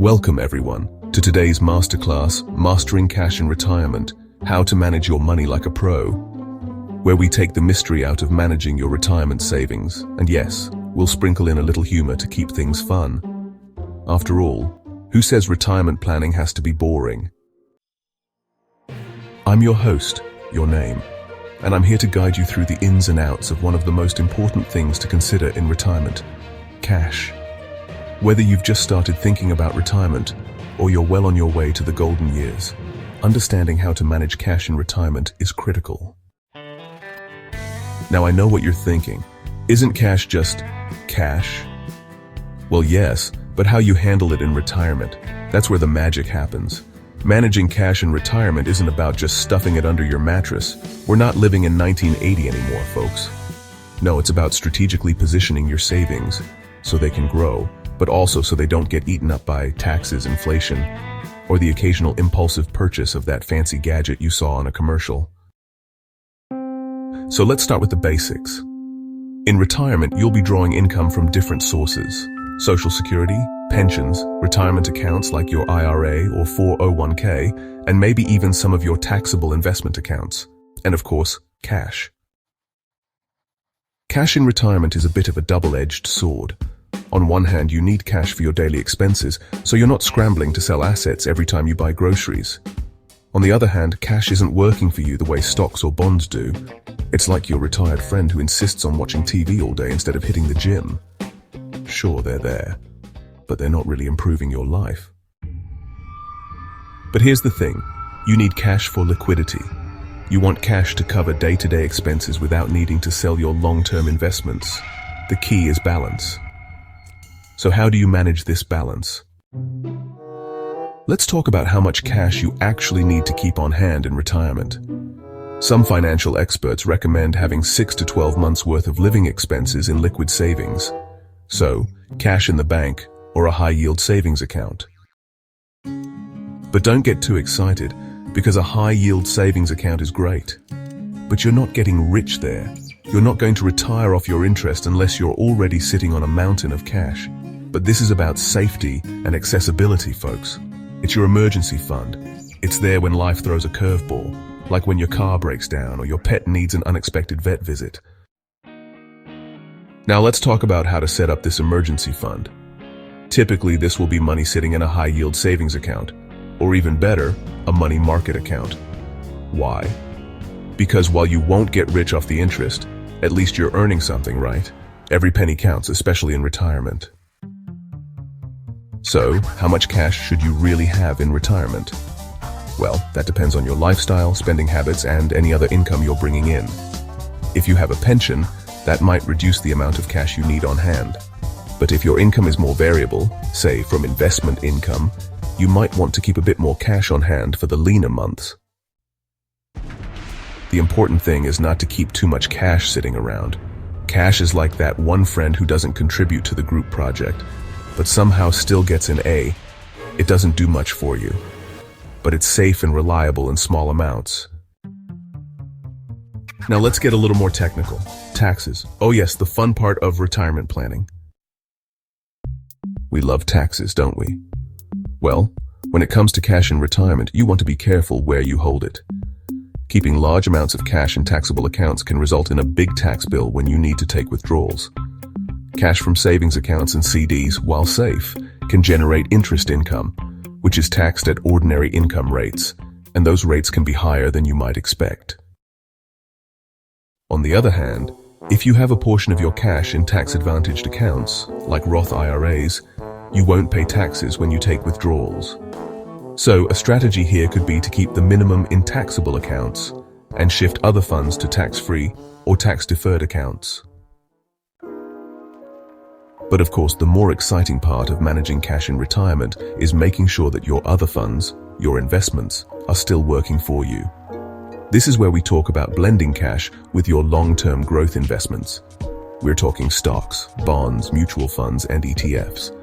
Welcome everyone to today's masterclass, Mastering Cash in Retirement, How to Manage Your Money Like a Pro, where we take the mystery out of managing your retirement savings. And yes, we'll sprinkle in a little humor to keep things fun. After all, who says retirement planning has to be boring? I'm your host, your name, and I'm here to guide you through the ins and outs of one of the most important things to consider in retirement: cash. Whether you've just started thinking about retirement or you're well on your way to the golden years, understanding how to manage cash in retirement is critical. Now I know what you're thinking. Isn't cash just cash? Well, yes, but how you handle it in retirement, that's where the magic happens. Managing cash in retirement isn't about just stuffing it under your mattress. We're not living in 1980 anymore, folks. No, it's about strategically positioning your savings so they can grow, but also so they don't get eaten up by taxes, inflation, or the occasional impulsive purchase of that fancy gadget you saw on a commercial. So let's start with the basics. In retirement, you'll be drawing income from different sources: Social Security, pensions, retirement accounts like your IRA or 401k, and maybe even some of your taxable investment accounts. And of course, cash. Cash in retirement is a bit of a double-edged sword. On one hand, you need cash for your daily expenses, so you're not scrambling to sell assets every time you buy groceries. On the other hand, cash isn't working for you the way stocks or bonds do. It's like your retired friend who insists on watching TV all day instead of hitting the gym. Sure, they're there, but they're not really improving your life. But here's the thing, you need cash for liquidity. You want cash to cover day-to-day expenses without needing to sell your long-term investments. The key is balance. So how do you manage this balance? Let's talk about how much cash you actually need to keep on hand in retirement. Some financial experts recommend having 6 to 12 months worth of living expenses in liquid savings. So, cash in the bank or a high-yield savings account. But don't get too excited, because a high-yield savings account is great. But you're not getting rich there. You're not going to retire off your interest unless you're already sitting on a mountain of cash. But this is about safety and accessibility, folks. It's your emergency fund. It's there when life throws a curveball, like when your car breaks down or your pet needs an unexpected vet visit. Now let's talk about how to set up this emergency fund. Typically, this will be money sitting in a high-yield savings account, or even better, a money market account. Why? Because while you won't get rich off the interest, at least you're earning something, right? Every penny counts, especially in retirement. So, how much cash should you really have in retirement? Well, that depends on your lifestyle, spending habits, and any other income you're bringing in. If you have a pension, that might reduce the amount of cash you need on hand. But if your income is more variable, say from investment income, you might want to keep a bit more cash on hand for the leaner months. The important thing is not to keep too much cash sitting around. Cash is like that one friend who doesn't contribute to the group project, but somehow still gets an A. It doesn't do much for you, but it's safe and reliable in small amounts. Now let's get a little more technical. Taxes. Oh yes, the fun part of retirement planning. We love taxes, don't we? Well, when it comes to cash in retirement, you want to be careful where you hold it. Keeping large amounts of cash in taxable accounts can result in a big tax bill when you need to take withdrawals. Cash from savings accounts and CDs, while safe, can generate interest income, which is taxed at ordinary income rates, and those rates can be higher than you might expect. On the other hand, if you have a portion of your cash in tax-advantaged accounts, like Roth IRAs, you won't pay taxes when you take withdrawals. So, a strategy here could be to keep the minimum in taxable accounts and shift other funds to tax-free or tax-deferred accounts. But of course, the more exciting part of managing cash in retirement is making sure that your other funds, your investments, are still working for you. This is where we talk about blending cash with your long-term growth investments. We're talking stocks, bonds, mutual funds, and ETFs.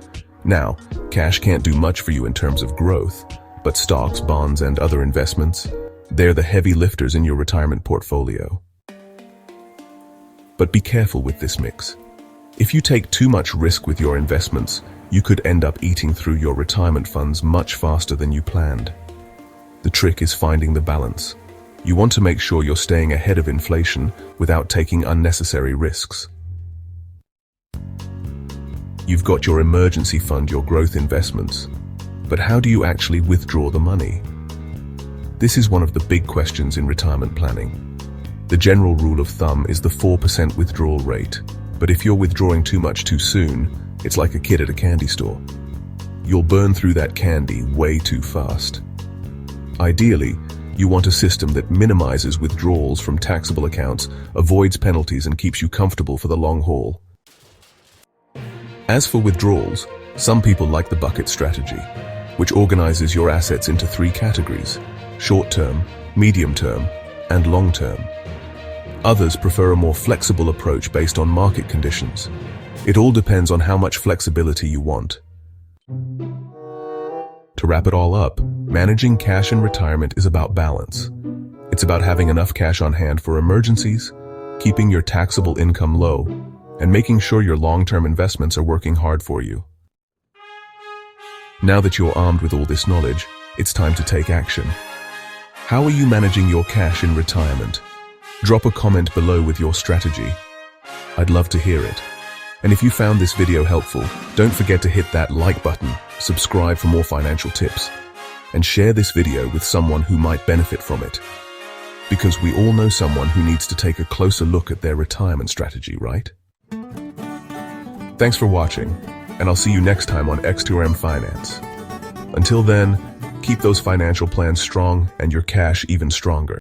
Now, cash can't do much for you in terms of growth, but stocks, bonds, and other investments, they're the heavy lifters in your retirement portfolio. But be careful with this mix. If you take too much risk with your investments, you could end up eating through your retirement funds much faster than you planned. The trick is finding the balance. You want to make sure you're staying ahead of inflation without taking unnecessary risks. You've got your emergency fund, your growth investments, but how do you actually withdraw the money? This is one of the big questions in retirement planning. The general rule of thumb is the 4% withdrawal rate, but if you're withdrawing too much too soon, it's like a kid at a candy store. You'll burn through that candy way too fast. Ideally, you want a system that minimizes withdrawals from taxable accounts, avoids penalties, and keeps you comfortable for the long haul. As for withdrawals, some people like the bucket strategy, which organizes your assets into 3 categories: short-term, medium-term, and long-term. Others prefer a more flexible approach based on market conditions. It all depends on how much flexibility you want. To wrap it all up, managing cash in retirement is about balance. It's about having enough cash on hand for emergencies, keeping your taxable income low, and making sure your long-term investments are working hard for you. Now that you're armed with all this knowledge, it's time to take action. How are you managing your cash in retirement? Drop a comment below with your strategy. I'd love to hear it. And if you found this video helpful, don't forget to hit that like button, subscribe for more financial tips, and share this video with someone who might benefit from it. Because we all know someone who needs to take a closer look at their retirement strategy, right? Thanks for watching, and I'll see you next time on X2RM Finance. Until then, keep those financial plans strong and your cash even stronger.